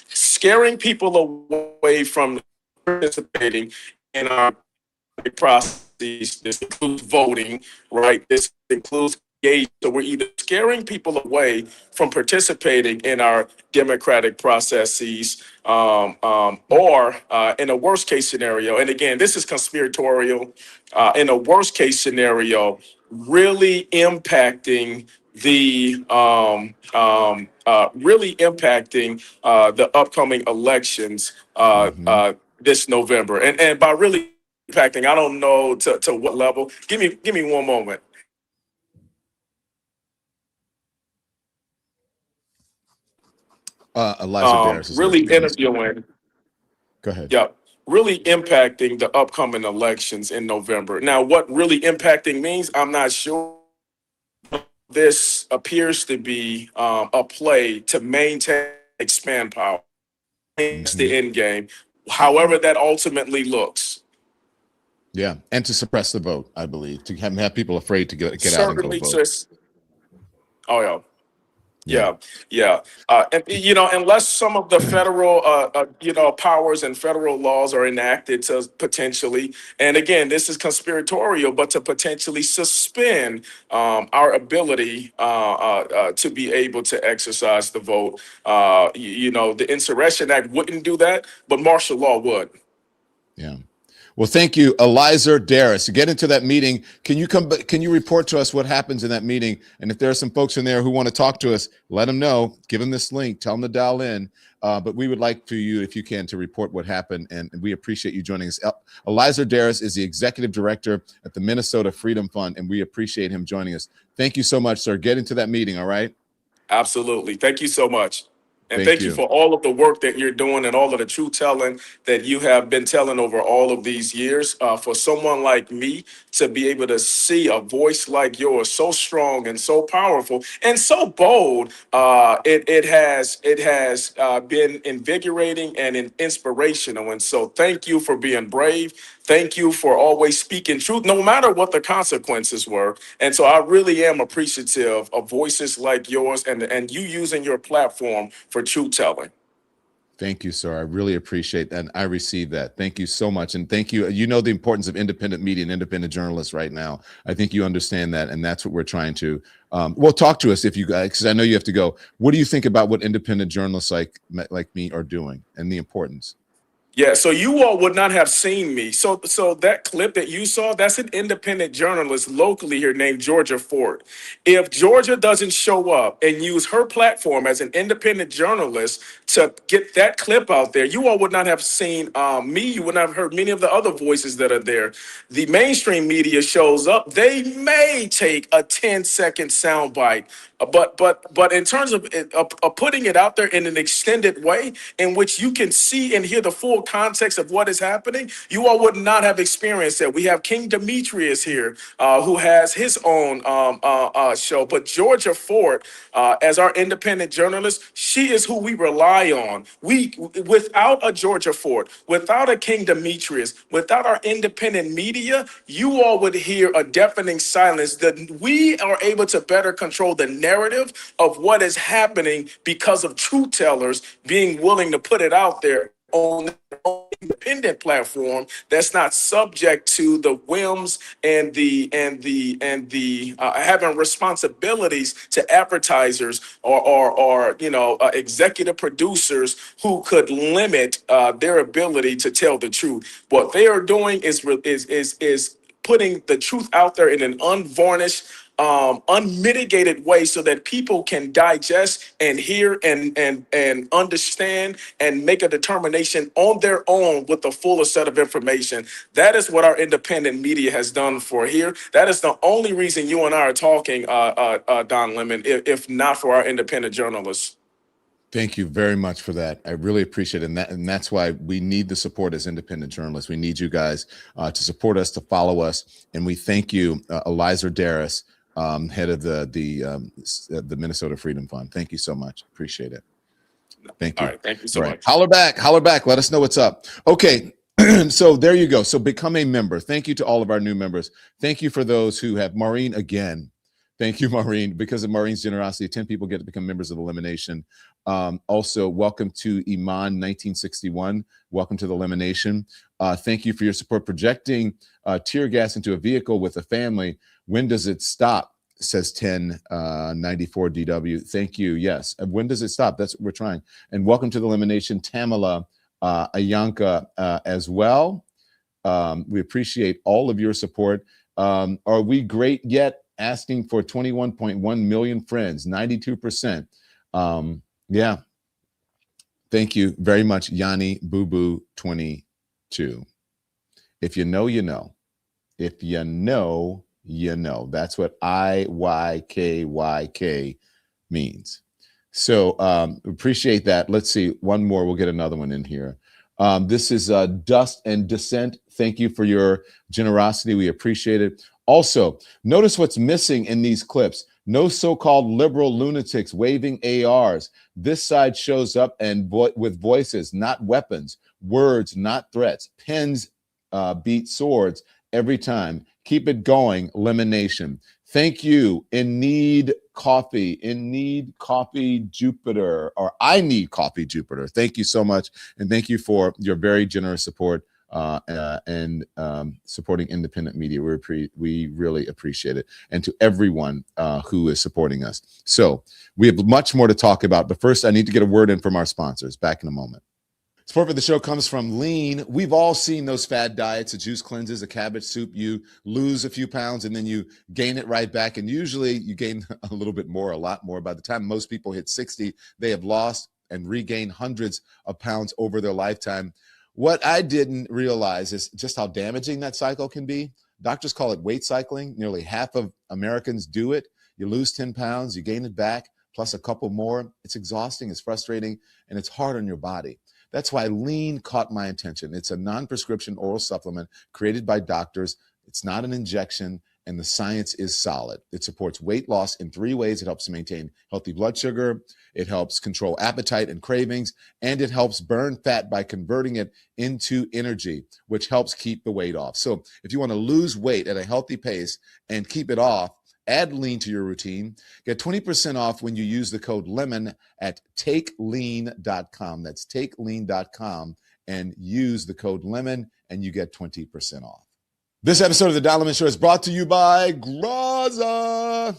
scaring people away from participating in our process. This includes voting, right? This includes engagement. So we're either scaring people away from participating in our democratic processes, or in a worst case scenario, and again, this is conspiratorial, in a worst case scenario, really impacting the upcoming elections this November. And by really impacting, I don't know to what level. Give me one moment.
Elijah Daris is
really interviewing.
Go ahead.
Yeah, really impacting the upcoming elections in November. Now, what really impacting means, I'm not sure. This appears to be a play to maintain, expand power. It's the end game, however that ultimately looks.
Yeah, and to suppress the vote, I believe, to have people afraid to get out and go vote.
Oh yeah. Yeah. And unless some of the federal, powers and federal laws are enacted to potentially, and again, this is conspiratorial, but to potentially suspend our ability to be able to exercise the vote. The Insurrection Act wouldn't do that, but martial law would.
Yeah. Well, thank you, Elijah Daris. To get into that meeting, can you report to us what happens in that meeting? And if there are some folks in there who want to talk to us, let them know. Give them this link. Tell them to dial in. But we would like for you, if you can, to report what happened. And we appreciate you joining us. Elijah Daris is the executive director at the Minnesota Freedom Fund, and we appreciate him joining us. Thank you so much, sir. Get into that meeting, all right?
Absolutely. Thank you so much. And
Thank
thank you
you.
for all of the work that you're doing and all of the truth telling that you have been telling over all of these years. For someone like me to be able to see a voice like yours, so strong and so powerful and so bold, it has been invigorating and inspirational. And so thank you for being brave. Thank you for always speaking truth, no matter what the consequences were. And so I really am appreciative of voices like yours and you using your platform for truth telling.
Thank you, sir. I really appreciate that. And I receive that. Thank you so much. And thank you. You know the importance of independent media and independent journalists right now. I think you understand that. And that's what we're trying to, well, talk to us if you guys, because I know you have to go. What do you think about what independent journalists like me are doing and the importance?
Yeah, so you all would not have seen me. So that clip that you saw, that's an independent journalist locally here named Georgia Ford. If Georgia doesn't show up and use her platform as an independent journalist to get that clip out there, you all would not have seen me. You would not have heard many of the other voices that are there. The mainstream media shows up. They may take a 10-second soundbite, but in terms of putting it out there in an extended way in which you can see and hear the full context of what is happening, you all would not have experienced that. We have King Demetrius here, who has his own show, but Georgia Ford, as our independent journalist, she is who we rely on. Without a Georgia Ford, without a King Demetrius, without our independent media, you all would hear a deafening silence. That we are able to better control the narrative of what is happening because of truth tellers being willing to put it out there on their own independent platform that's not subject to the whims and the having responsibilities to advertisers or executive producers who could limit their ability to tell the truth. What they are doing is putting the truth out there in an unvarnished, unmitigated way so that people can digest and hear and understand and make a determination on their own with the fullest set of information. That is what our independent media has done for here. That is the only reason you and I are talking, Don Lemon, if not for our independent journalists.
Thank you very much for that. I really appreciate it. And that's why we need the support as independent journalists. We need you guys to support us, to follow us. And we thank you, Eliza Darris, head of the Minnesota Freedom Fund. Thank you so much. Appreciate it. Thank you.
All right. Thank you so much.
Holler back. Let us know what's up. Okay. So there you go. So become a member. Thank you to all of our new members. Thank you for those who have. Maureen, again. Thank you, Maureen. Because of Maureen's generosity, 10 people get to become members of Elimination. Also, welcome to Iman 1961. Welcome to the Elimination. Thank you for your support. Projecting tear gas into a vehicle with a family. When does it stop? Says 1094 DW. Thank you. Yes. When does it stop? That's what we're trying. And welcome to the Elimination, Tamala, Ayanka as well. We appreciate all of your support. Are we great yet? Asking for 21.1 million friends, 92%. Yeah. Thank you very much, Yanni Boo Boo 22. If you know, you know. If you know, you know. That's what IYKYK means. So appreciate that. Let's see. One more. We'll get another one in here. This is Dust and Dissent. Thank you for your generosity. We appreciate it. Also, notice what's missing in these clips. No so-called liberal lunatics waving ARs. This side shows up and with voices, not weapons. Words, not threats. Pens beat swords every time. Keep it going. Elimination. Thank you. In Need Coffee Jupiter, or I Need Coffee Jupiter. Thank you so much. And thank you for your very generous support and supporting independent media. We really appreciate it. And to everyone who is supporting us. So we have much more to talk about, but first I need to get a word in from our sponsors. Back in a moment. Support for the show comes from Lean. We've all seen those fad diets, a juice cleanses, a cabbage soup. You lose a few pounds and then you gain it right back. And usually you gain a little bit more, a lot more. By the time most people hit 60, they have lost and regained hundreds of pounds over their lifetime. What I didn't realize is just how damaging that cycle can be. Doctors call it weight cycling. Nearly half of Americans do it. You lose 10 pounds, you gain it back. plus a couple more, it's exhausting, it's frustrating, and it's hard on your body. That's why Lean caught my attention. It's a non-prescription oral supplement created by doctors. It's not an injection, and the science is solid. It supports weight loss in 3 ways. It helps maintain healthy blood sugar. It helps control appetite and cravings, and it helps burn fat by converting it into energy, which helps keep the weight off. So if you want to lose weight at a healthy pace and keep it off, add Lean to your routine. Get 20% off when you use the code LEMON at takelean.com. That's takelean.com, and use the code LEMON, and you get 20% off. This episode of the Don Lemon Show is brought to you by Graza.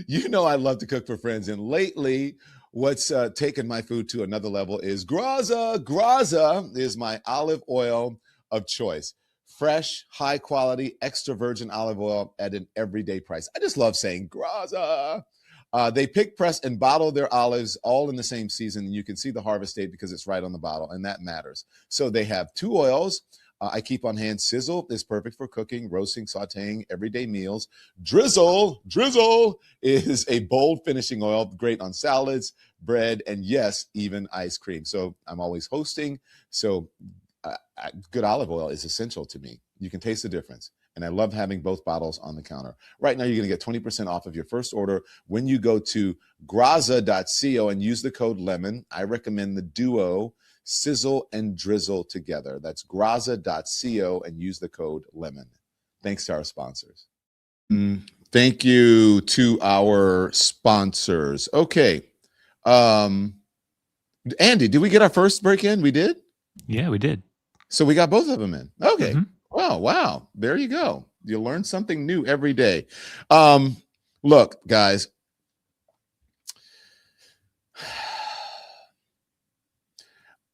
You know I love to cook for friends, and lately what's taken my food to another level is Graza. Graza is my olive oil of choice. Fresh, high quality, extra virgin olive oil at an everyday price. I just love saying Graza. They pick, press, and bottle their olives all in the same season. You can see the harvest date because it's right on the bottle, and that matters. So they have 2 oils. I keep on hand. Sizzle is perfect for cooking, roasting, sauteing, everyday meals. Drizzle is a bold finishing oil, great on salads, bread, and yes, even ice cream. So I'm always hosting. So good olive oil is essential to me. You can taste the difference. And I love having both bottles on the counter. Right now, you're going to get 20% off of your first order when you go to graza.co and use the code LEMON. I recommend the duo, sizzle and drizzle together. That's graza.co and use the code LEMON. Thanks to our sponsors. Thank you to our sponsors. Okay. Andy, did we get our first break in? We did?
Yeah, we did.
So we got both of them in. Okay. Wow. There you go. You learn something new every day. Look, guys.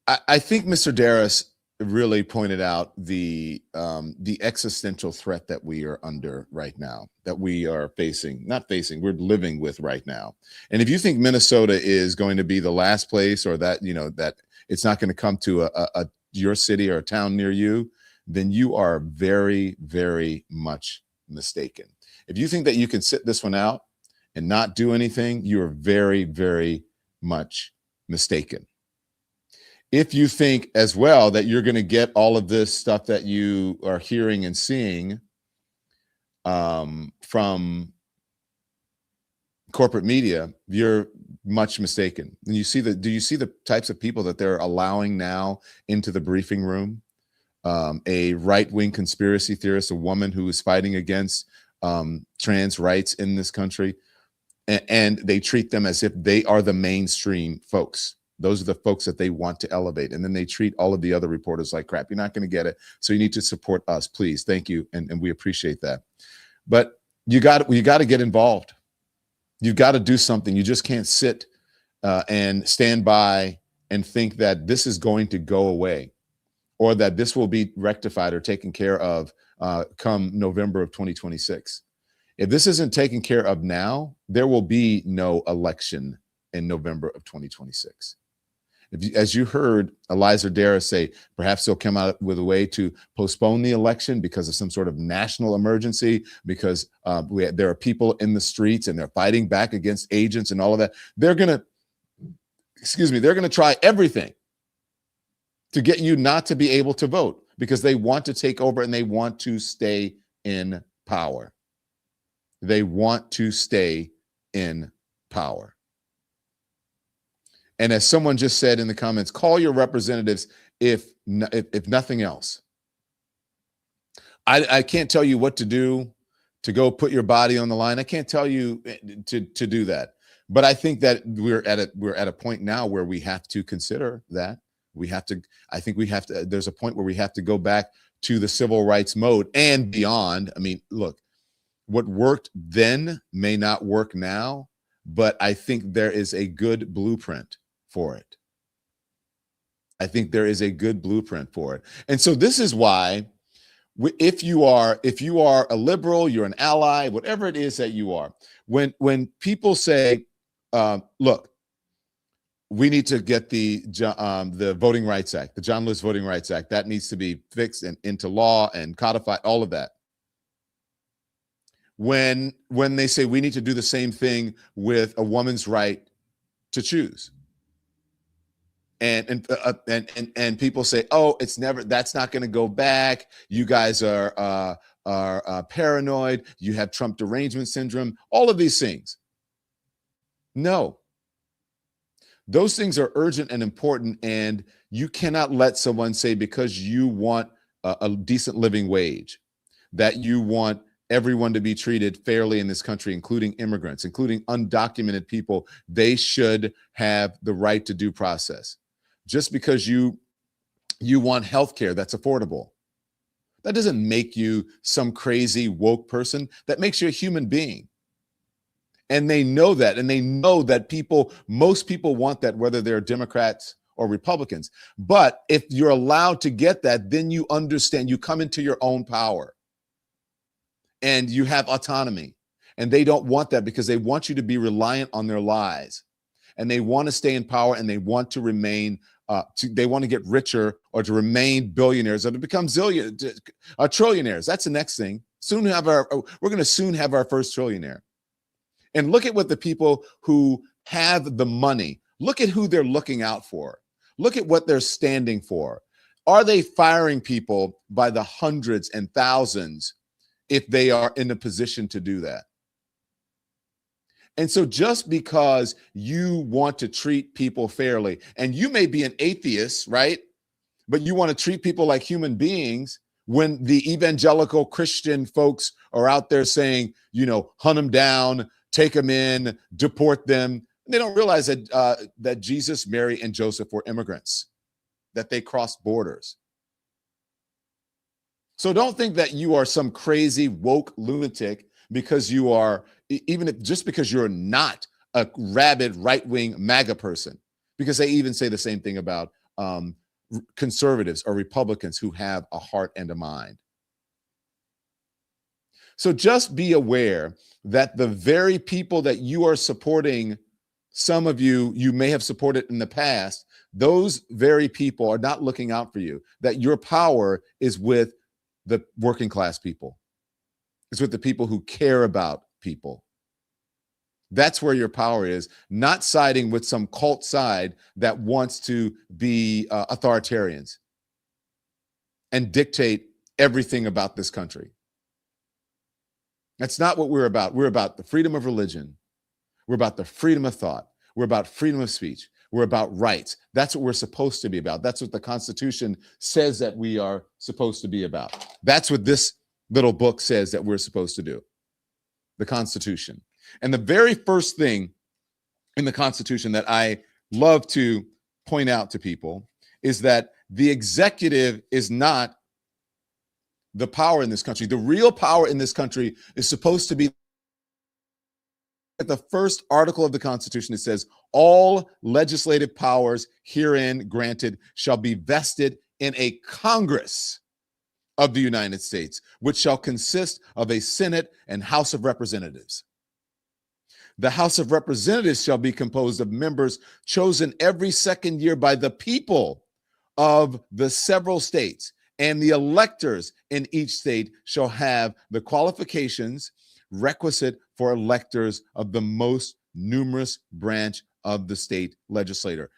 I think Mr. Darris really pointed out the existential threat that we are under right now, that we are we're living with right now. And if you think Minnesota is going to be the last place, or that, that it's not going to come to your city or a town near you, then you are very, very much mistaken. If you think that you can sit this one out and not do anything, you are very, very much mistaken. If you think as well that you're going to get all of this stuff that you are hearing and seeing from corporate media, you're much mistaken. And do you see the types of people that they're allowing now into the briefing room? A right-wing conspiracy theorist, a woman who is fighting against trans rights in this country, and they treat them as if they are the mainstream folks. Those are the folks that they want to elevate. And then they treat all of the other reporters like crap. You're not going to get it. So you need to support us, please. Thank you. And we appreciate that. But you got to get involved. You've got to do something. You just can't sit and stand by and think that this is going to go away, or that this will be rectified or taken care of come November of 2026. If this isn't taken care of now, there will be no election in November of 2026. As you heard Eliza Darris say, perhaps they'll come out with a way to postpone the election because of some sort of national emergency, because there are people in the streets and they're fighting back against agents and all of that. They're going to try everything to get you not to be able to vote, because they want to take over and they want to stay in power. They want to stay in power. And as someone just said in the comments, call your representatives if nothing else. I can't tell you what to do to go put your body on the line. I can't tell you to do that. But I think that we're at a point now where we have to consider that. There's a point where we have to go back to the civil rights mode and beyond. I mean, look, what worked then may not work now, but I think there is a good blueprint for it. I think there is a good blueprint for it. And so this is why, if you are a liberal, you're an ally, whatever it is that you are, when people say, look, we need to get the Voting Rights Act, the John Lewis Voting Rights Act, that needs to be fixed and into law and codified, all of that. when they say we need to do the same thing with a woman's right to choose. And people say, oh, that's not going to go back. You guys are paranoid. You have Trump derangement syndrome, all of these things. No, those things are urgent and important. And you cannot let someone say, because you want a decent living wage, that you want everyone to be treated fairly in this country, including immigrants, including undocumented people, they should have the right to due process. Just because you want healthcare that's affordable, that doesn't make you some crazy woke person. That makes you a human being. And they know that, and they know that most people want that, whether they're Democrats or Republicans. But if you're allowed to get that, then you understand, you come into your own power and you have autonomy. And they don't want that, because they want you to be reliant on their lies, and they want to stay in power, and they want to remain they want to get richer, or to remain billionaires, or to become trillionaires. That's the next thing. We're going to soon have our first trillionaire. And look at what the people who have the money, look at who they're looking out for. Look at what they're standing for. Are they firing people by the hundreds and thousands if they are in a position to do that? And so just because you want to treat people fairly, and you may be an atheist, right? But you want to treat people like human beings, when the evangelical Christian folks are out there saying, hunt them down, take them in, deport them. They don't realize that Jesus, Mary, and Joseph were immigrants, that they crossed borders. So don't think that you are some crazy woke lunatic because you are, just because you're not a rabid right-wing MAGA person, because they even say the same thing about conservatives or Republicans who have a heart and a mind. So just be aware that the very people that you are supporting, some of you may have supported in the past, those very people are not looking out for you, that your power is with the working class people. It's with the people who care about people. That's where your power is, not siding with some cult side that wants to be authoritarians and dictate everything about this country. That's not what we're about. We're about the freedom of religion. We're about the freedom of thought. We're about freedom of speech. We're about rights. That's what we're supposed to be about. That's what the Constitution says that we are supposed to be about. That's what this little book says that we're supposed to do. The Constitution. And the very first thing in the Constitution that I love to point out to people is that the executive is not the power in this country. The real power in this country is supposed to be at the first article of the Constitution. It says, all legislative powers herein granted shall be vested in a Congress of the United States, which shall consist of a Senate and House of Representatives. The House of Representatives shall be composed of members chosen every second year by the people of the several states, and the electors in each state shall have the qualifications requisite for electors of the most numerous branch of the state legislature.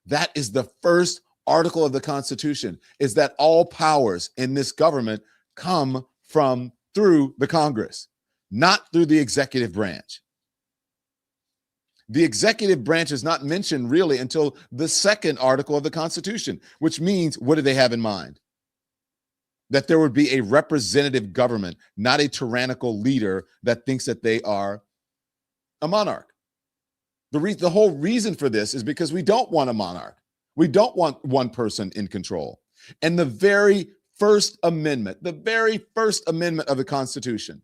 That is the first article of the Constitution, is that all powers in this government come through the Congress, not through the executive branch. The executive branch is not mentioned really until the second article of the Constitution, which means, what do they have in mind? That there would be a representative government, not a tyrannical leader that thinks that they are a monarch. The whole reason for this is because we don't want a monarch. We don't want one person in control. And the very first amendment of the Constitution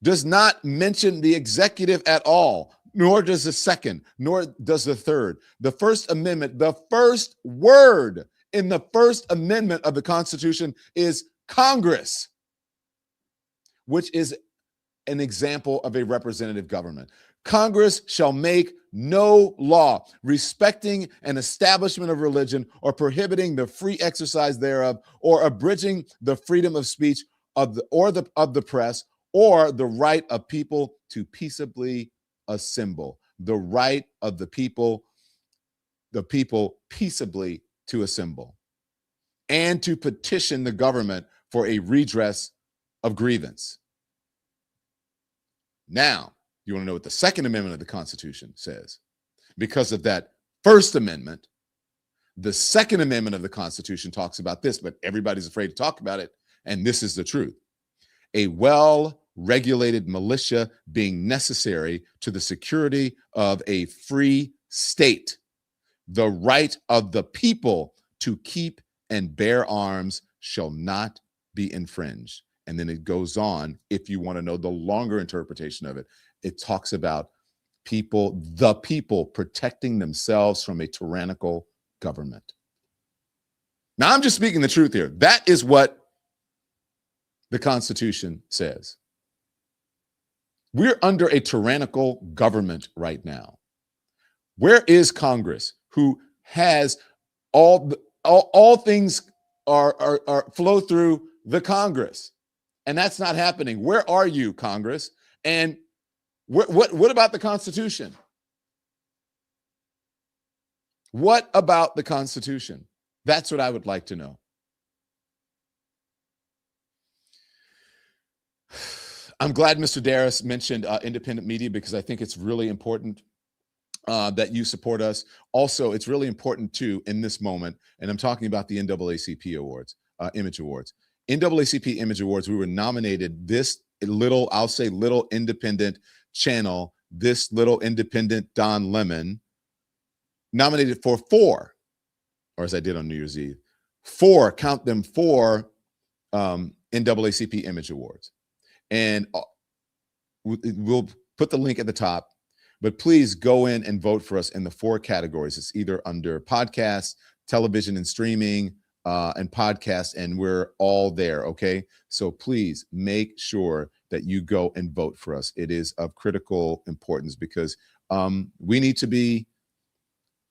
does not mention the executive at all, nor does the second, nor does the third. The First Amendment, the first word in the First Amendment of the Constitution is Congress, which is an example of a representative government. Congress shall make no law respecting an establishment of religion or prohibiting the free exercise thereof or abridging the freedom of speech of the press, or the right of people to peaceably assemble. The right of the people peaceably to assemble, and to petition the government for a redress of grievance. Now, you want to know what the Second Amendment of the Constitution says? Because of that First Amendment, the Second Amendment of the Constitution talks about this, but everybody's afraid to talk about it, and this is the truth. A well-regulated militia being necessary to the security of a free state. The right of the people to keep and bear arms shall not be infringed. And then it goes on, if you want to know the longer interpretation of it, it talks about the people protecting themselves from a tyrannical government. Now, I'm just speaking the truth here. That is what the Constitution says. We're under a tyrannical government right now. Where is Congress, who has all things are flow through the Congress? And that's not happening. Where are you, Congress? And what about the Constitution? What about the Constitution? That's what I would like to know. I'm glad Mr. Darris mentioned independent media, because I think it's really important that you support us. Also, it's really important too in this moment, and I'm talking about the NAACP Awards, Image Awards. NAACP Image Awards, we were nominated, this little, I'll say little independent channel, this little independent Don Lemon, nominated for 4, or as I did on New Year's Eve, 4, count them, 4 NAACP Image Awards. And we'll put the link at the top, but please go in and vote for us in the 4 categories. It's either under podcasts, television and streaming, and podcasts, and we're all there, okay? So please make sure that you go and vote for us. It is of critical importance, because we need to be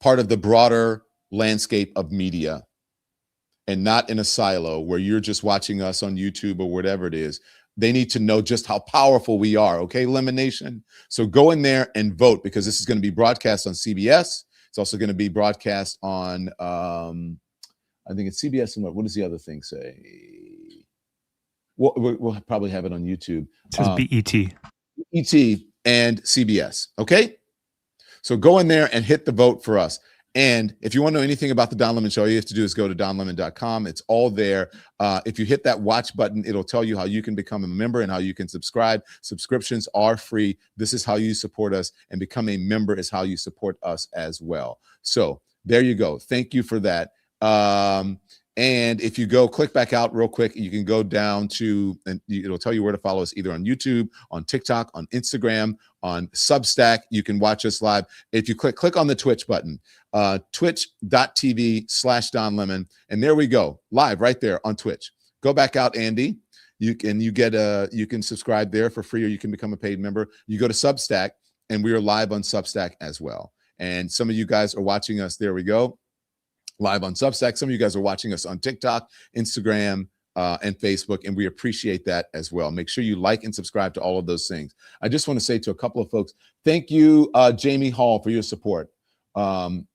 part of the broader landscape of media, and not in a silo where you're just watching us on YouTube or whatever it is. They need to know just how powerful we are, okay, Lemon Nation? So go in there and vote, because this is going to be broadcast on CBS. It's also going to be broadcast on, I think it's CBS, and what does the other thing say? We'll probably have it on YouTube.
It says BET.
BET and CBS, okay? So go in there and hit the vote for us. And if you want to know anything about the Don Lemon Show, all you have to do is go to donlemon.com. It's all there. If you hit that watch button, it'll tell you how you can become a member and how you can subscribe. Subscriptions are free. This is how you support us, and become a member is how you support us as well. So there you go. Thank you for that. And if you go click back out real quick, you can go down to, and it'll tell you where to follow us, either on YouTube, on TikTok, on Instagram, on Substack. You can watch us live. If you click on the Twitch button, twitch.tv/Don Lemon, and there we go, live right there on Twitch. Go back out, Andy. You can subscribe there for free, or you can become a paid member. You go to Substack, and we are live on Substack as well. And some of you guys are watching us. There we go. Live on Substack. Some of you guys are watching us on TikTok, Instagram, and Facebook, and we appreciate that as well. Make sure you like and subscribe to all of those things. I just want to say to a couple of folks, thank you, Jamie Hall, for your support. One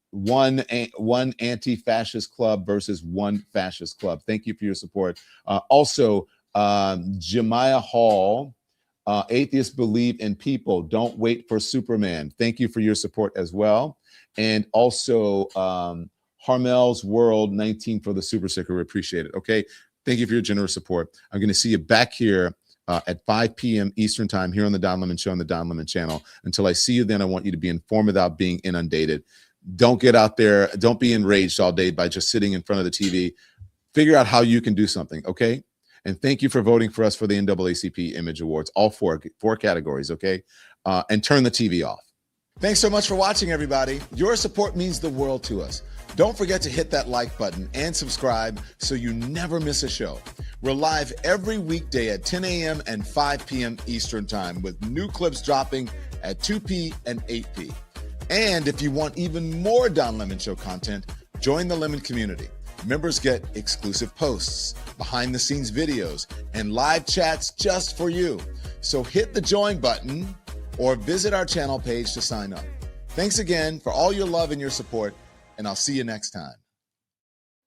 anti-fascist club versus one fascist club. Thank you for your support. Also, Jemiah Hall, atheists believe in people. Don't wait for Superman. Thank you for your support as well. And also, Harmel's World 19 for the super sticker. We appreciate it. Okay. Thank you for your generous support. I'm going to see you back here at 5 p.m. Eastern time here on the Don Lemon Show on the Don Lemon channel. Until I see you then, I want you to be informed without being inundated. Don't get out there. Don't be enraged all day by just sitting in front of the TV. Figure out how you can do something. Okay. And thank you for voting for us for the NAACP Image Awards, all four categories. Okay. And turn the TV off. Thanks so much for watching, everybody. Your support means the world to us. Don't forget to hit that like button and subscribe so you never miss a show. We're live every weekday at 10 a.m. and 5 p.m. Eastern time, with new clips dropping at 2 p. and 8 p. And if you want even more Don Lemon Show content, join the Lemon community. Members get exclusive posts, behind the scenes videos, and live chats just for you. So hit the join button or visit our channel page to sign up. Thanks again for all your love and your support, and I'll see you next time.